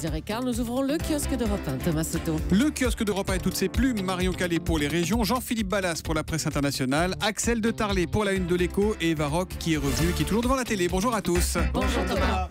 6h15, nous ouvrons le kiosque d'Europe 1. Thomas Soto. Le kiosque d'Europe 1 et toutes ses plumes. Marion Calais pour les régions, Jean-Philippe Ballas pour la presse internationale, Axel de Tarlet pour la une de l'Écho et Eva Rock qui est revenu, qui est toujours devant la télé. Bonjour à tous. Bonjour Thomas.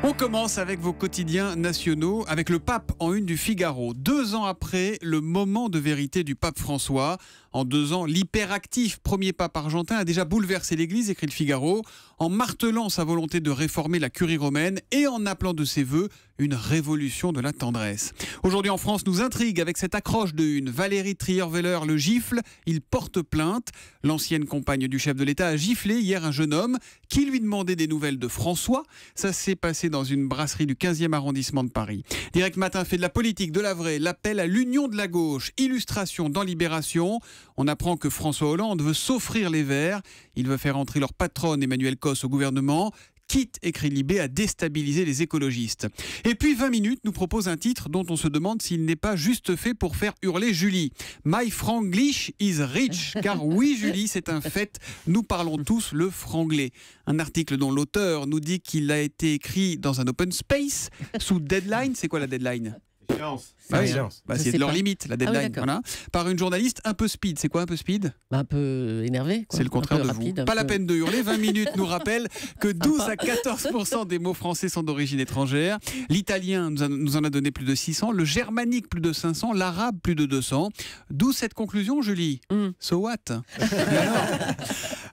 On commence avec vos quotidiens nationaux, avec le pape en une du Figaro. 2 ans après le moment de vérité du pape François. En 2 ans, l'hyperactif premier pape argentin a déjà bouleversé l'Église, écrit le Figaro, en martelant sa volonté de réformer la curie romaine et en appelant de ses voeux une révolution de la tendresse. Aujourd'hui en France, nous intrigue avec cette accroche de une. Valérie Trierweiler le gifle, il porte plainte. L'ancienne compagne du chef de l'État a giflé hier un jeune homme qui lui demandait des nouvelles de François. Ça s'est passé dans une brasserie du 15e arrondissement de Paris. Direct Matin fait de la politique, de la vraie, l'appel à l'union de la gauche. Illustration dans Libération. On apprend que François Hollande veut s'offrir les Verts. Il veut faire entrer leur patronne Emmanuel Cos au gouvernement. Quitte, écrit Libé, à déstabiliser les écologistes. Et puis 20 minutes nous propose un titre dont on se demande s'il n'est pas juste fait pour faire hurler Julie. My Franglish is rich. Car oui Julie, c'est un fait, nous parlons tous le franglais. Un article dont l'auteur nous dit qu'il a été écrit dans un open space, sous deadline. C'est quoi la deadline ? C'est de leur limite, la deadline. Voilà. Par une journaliste un peu speed. C'est quoi un peu speed ? Un peu énervé. C'est le contraire de rapide, vous. Pas la peine de hurler. 20 minutes nous rappelle que 12 à 14% des mots français sont d'origine étrangère. L'italien nous en a donné plus de 600. Le germanique, plus de 500. L'arabe, plus de 200. D'où cette conclusion, Julie ? So what ?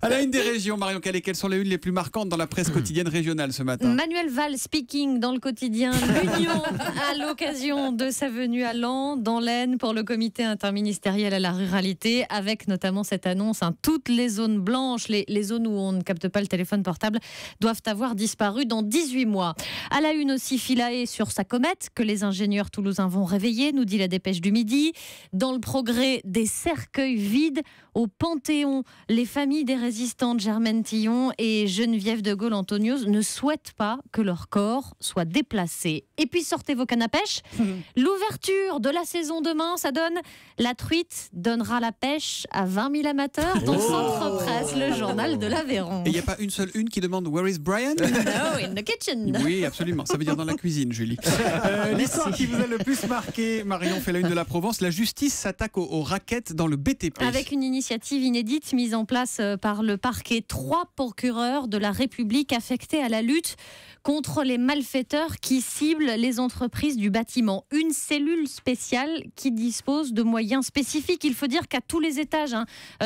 À la une des régions, Marion Calais, quelles sont les unes les plus marquantes dans la presse quotidienne régionale ce matin ? Manuel Valls speaking dans le quotidien L'Union à l'occasion de sa venue à Laon, dans l'Aisne, pour le comité interministériel à la ruralité, avec notamment cette annonce, toutes les zones blanches, les zones où on ne capte pas le téléphone portable, doivent avoir disparu dans 18 mois. À la une aussi, Philae sur sa comète, que les ingénieurs toulousains vont réveiller, nous dit la Dépêche du Midi. Dans le Progrès, des cercueils vides au Panthéon. Les familles des résistantes Germaine Tillon et Geneviève de Gaulle-Antonios ne souhaitent pas que leur corps soit déplacé. Et puis sortez vos cannes à pêche. L'ouverture de la saison demain, ça donne la truite donnera la pêche à 20 000 amateurs dans Centre Presse, le journal de l'Aveyron. Et il n'y a pas une seule une qui demande Where is Brian ? No, in the kitchen. Oui, absolument. Ça veut dire dans la cuisine, Julie. L'histoire qui vous a le plus marqué, Marion fait la une de la Provence. La justice s'attaque aux raquettes dans le BTP. Avec une initiative inédite mise en place par le parquet, 3 procureurs de la République affectés à la lutte contre les malfaiteurs qui ciblent les entreprises du bâtiment. Une cellule spéciale qui dispose de moyens spécifiques. Il faut dire qu'à tous les étages,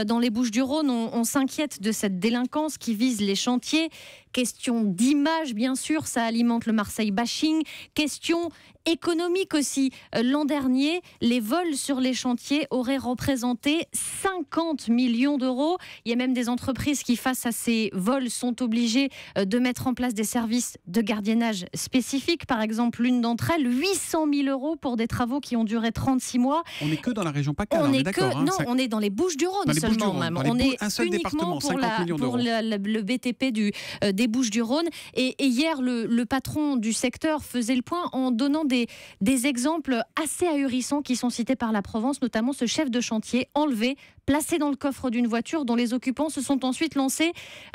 dans les Bouches-du-Rhône, on s'inquiète de cette délinquance qui vise les chantiers. Question d'image, bien sûr, ça alimente le Marseille bashing. Question économique aussi. L'an dernier, les vols sur les chantiers auraient représenté 50 millions d'euros. Il y a même des entreprises qui, face à ces vols, sont obligées de mettre en place des services de gardiennage spécifiques. Par exemple, l'une d'entre elles, 800 000 euros pour des travaux qui ont duré 36 mois. On n'est que dans la région PACA, on est d'accord. On est dans les Bouches-du-Rhône seulement. On est un seul uniquement pour d'euros. le BTP des Bouches-du-Rhône. Et hier, le patron du secteur faisait le point en donnant des exemples assez ahurissants qui sont cités par la Provence, notamment ce chef de chantier enlevé, placé dans le coffre d'une voiture dont les occupants se sont ensuite lancés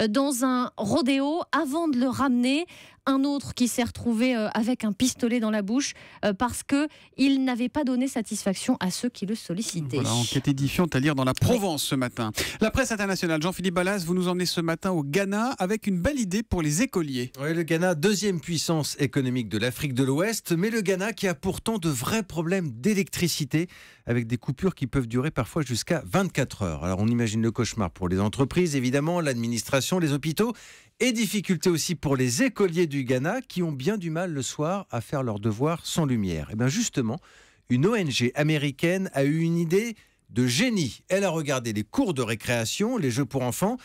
dans un rodéo avant de le ramener. Un autre qui s'est retrouvé avec un pistolet dans la bouche parce qu'il n'avait pas donné satisfaction à ceux qui le sollicitaient. Voilà, enquête édifiante à lire dans la Provence ce matin. La presse internationale, Jean-Philippe Ballas, vous nous emmenez ce matin au Ghana avec une belle idée pour les écoliers. Oui, le Ghana, 2e puissance économique de l'Afrique de l'Ouest, mais le Ghana qui a pourtant de vrais problèmes d'électricité avec des coupures qui peuvent durer parfois jusqu'à 24 heures. Alors on imagine le cauchemar pour les entreprises, évidemment, l'administration, les hôpitaux, et difficulté aussi pour les écoliers du Ghana qui ont bien du mal le soir à faire leurs devoirs sans lumière. Et bien justement, une ONG américaine a eu une idée de génie. Elle a regardé les cours de récréation, les jeux pour enfants,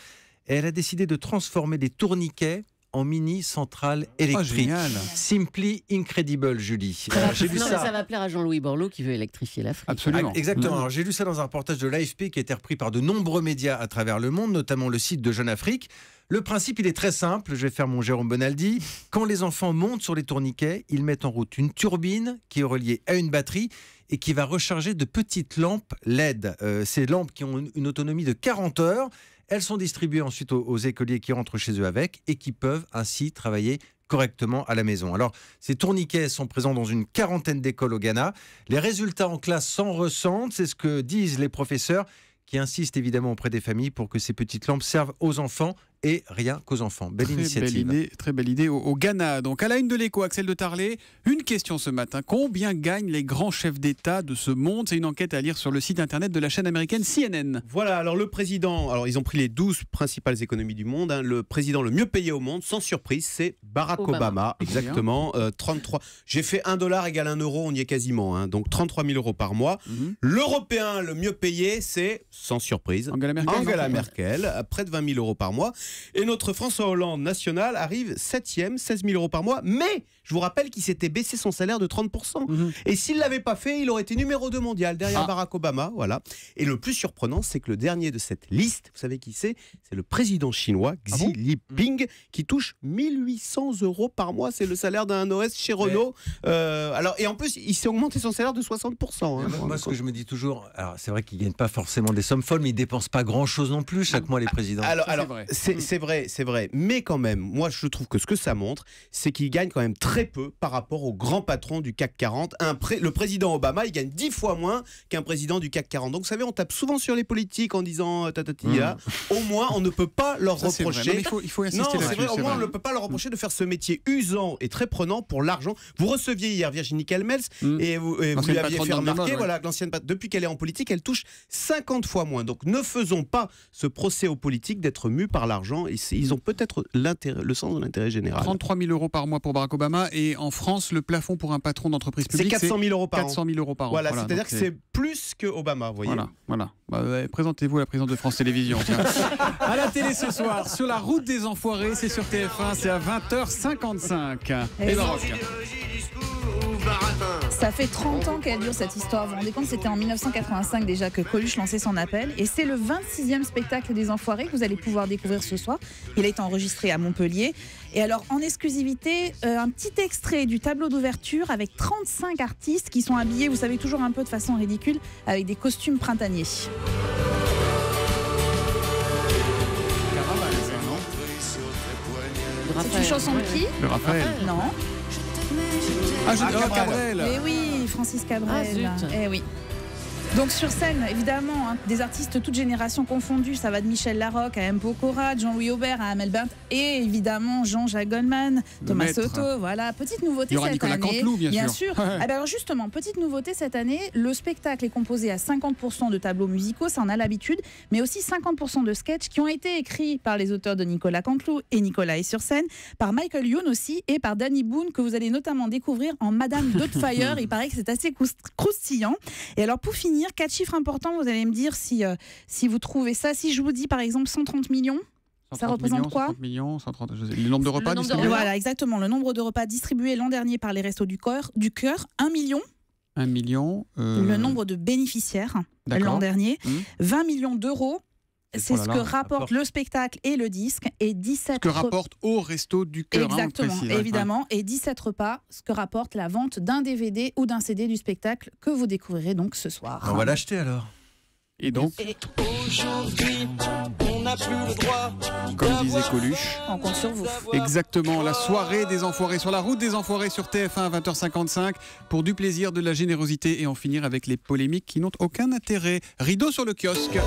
et elle a décidé de transformer les tourniquets en mini centrale électrique. Simply incredible, Julie. Ça va plaire à Jean-Louis Borloo qui veut électrifier l'Afrique. Absolument. Exactement. Alors, j'ai lu ça dans un reportage de l'AFP qui a été repris par de nombreux médias à travers le monde, notamment le site de Jeune Afrique. Le principe, il est très simple. Je vais faire mon Jérôme Bonaldi. Quand les enfants montent sur les tourniquets, ils mettent en route une turbine qui est reliée à une batterie et qui va recharger de petites lampes LED. Ces lampes qui ont une autonomie de 40 heures. Elles sont distribuées ensuite aux écoliers qui rentrent chez eux avec et qui peuvent ainsi travailler correctement à la maison. Alors, ces tourniquets sont présents dans une quarantaine d'écoles au Ghana. Les résultats en classe s'en ressentent, c'est ce que disent les professeurs, qui insistent évidemment auprès des familles pour que ces petites lampes servent aux enfants et rien qu'aux enfants. Belle initiative. Très belle idée au Ghana. Donc à la une de l'Écho, Axel de Tarlet, une question ce matin. Combien gagnent les grands chefs d'État de ce monde? C'est une enquête à lire sur le site internet de la chaîne américaine CNN. Voilà, alors le président, alors ils ont pris les 12 principales économies du monde. Le président le mieux payé au monde, sans surprise, c'est Barack Obama. Exactement, 33. J'ai fait $1 égale 1 euro, on y est quasiment. Donc 33 000 euros par mois. L'Européen le mieux payé, c'est, sans surprise, Angela Merkel, à près de 20 000 euros par mois. Et notre François Hollande national arrive 7e, 16 000 euros par mois. Mais je vous rappelle qu'il s'était baissé son salaire de 30%. Et s'il ne l'avait pas fait, il aurait été numéro 2 mondial derrière Barack Obama. Voilà. Et le plus surprenant, c'est que le dernier de cette liste, vous savez qui c'est? C'est le président chinois, Xi Jinping, qui touche 1 800 euros par mois. C'est le salaire d'un OS chez Renault. Et en plus, il s'est augmenté son salaire de 60%. Moi, ce que je me dis toujours, alors c'est vrai qu'ils ne gagnent pas forcément des sommes folles, mais ils ne dépensent pas grand-chose non plus chaque mois, les présidents. C'est vrai. Mais quand même, moi, je trouve que ce que ça montre, c'est qu'ils gagnent quand même très peu par rapport aux grands patrons du CAC 40. Le président Obama, il gagne 10 fois moins qu'un président du CAC 40. Donc, vous savez, on tape souvent sur les politiques en disant tatatia. Au moins, on ne peut pas leur reprocher. Il faut insister là-dessus. Au moins, on ne peut pas leur reprocher de faire ce métier usant et très prenant pour l'argent. Vous receviez hier Virginie Calmels et vous lui aviez fait remarquer, voilà, l'ancienne depuis qu'elle est en politique, elle touche 50 fois moins. Donc, ne faisons pas ce procès aux politiques d'être mus par l'argent. Ils ont peut-être le sens de l'intérêt général. 33 000 euros par mois pour Barack Obama, et en France, le plafond pour un patron d'entreprise publique, c'est 400 000 euros par an. 400 000 euros par an. Voilà, c'est-à-dire que c'est plus que Obama, vous voyez. Voilà. Présentez-vous à la présidente de France Télévisions. À la télé ce soir, sur la route des enfoirés, c'est sur TF1, c'est à 20h55. Et Baroque. Ça fait 30 ans qu'elle dure cette histoire. Vous vous rendez compte, c'était en 1985 déjà que Coluche lançait son appel. Et c'est le 26e spectacle des Enfoirés que vous allez pouvoir découvrir ce soir. Il a été enregistré à Montpellier. Et alors, en exclusivité, un petit extrait du tableau d'ouverture avec 35 artistes qui sont habillés, vous savez, toujours un peu de façon ridicule, avec des costumes printaniers. C'est une chanson de qui? Le Raphaël. Non. Cabrel. Eh oui, Francis Cabrel. Eh oui. Donc sur scène, évidemment, des artistes toutes générations confondues, ça va de Michel Larocque à M. Pokora, de Jean-Louis Aubert à Amel Bent et évidemment Jean-Jacques Goldman, Thomas Soto. Voilà, petite nouveauté cette Nicolas année. Canteloup, bien sûr. Alors justement, petite nouveauté cette année, le spectacle est composé à 50% de tableaux musicaux, ça on a l'habitude, mais aussi 50% de sketchs qui ont été écrits par les auteurs de Nicolas Canteloup et Nicolas est sur scène, par Michael Youn aussi et par Danny Boone que vous allez notamment découvrir en Madame Doubtfire. Il paraît que c'est assez croustillant. Et alors pour finir, 4 chiffres importants, vous allez me dire si vous trouvez ça. Si je vous dis par exemple 130 millions, ça représente quoi? 130 millions, 130, le nombre de repas distribués. Voilà, exactement, le nombre de repas distribués l'an dernier par les Restos du Cœur, 1 million. 1 million. Le nombre de bénéficiaires l'an dernier, 20 millions d'euros. C'est ce que rapporte le spectacle et le disque, et 17 ce que rapporte au Resto du Cœur. Exactement, évidemment, et 17 repas, ce que rapporte la vente d'un DVD ou d'un CD du spectacle que vous découvrirez donc ce soir. On va l'acheter alors. Et donc, aujourd'hui, on n'a plus le droit. Comme disait Coluche. On compte sur vous. Exactement, la soirée des Enfoirés, sur la route des Enfoirés sur TF1 à 20h55, pour du plaisir, de la générosité et en finir avec les polémiques qui n'ont aucun intérêt. Rideau sur le kiosque.